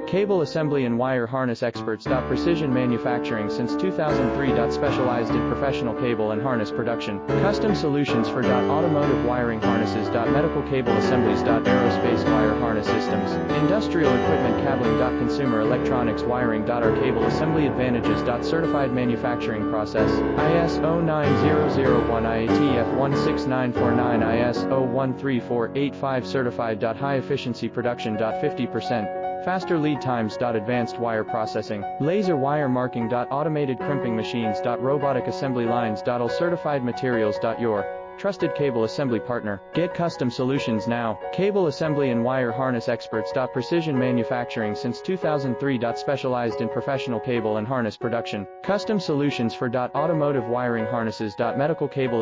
Cable assembly and wire harness experts. Precision manufacturing since 2003. Specialized in professional cable and harness production. Custom solutions for automotive wiring harnesses. Medical cable assemblies. Aerospace wire harness systems. Industrial equipment cabling. Consumer electronics wiring. Our cable assembly advantages. Certified manufacturing process. ISO 9001 IATF 16949 ISO 13485 certified. High efficiency production. 50%. Faster lead times. Advanced wire processing. Laser wire marking. Automated crimping machines. Robotic assembly lines. All certified materials. Your trusted cable assembly partner. Get custom solutions now. Cable assembly and wire harness experts. Precision manufacturing since 2003. Specialized in professional cable and harness production. Custom solutions for automotive wiring harnesses. Medical cable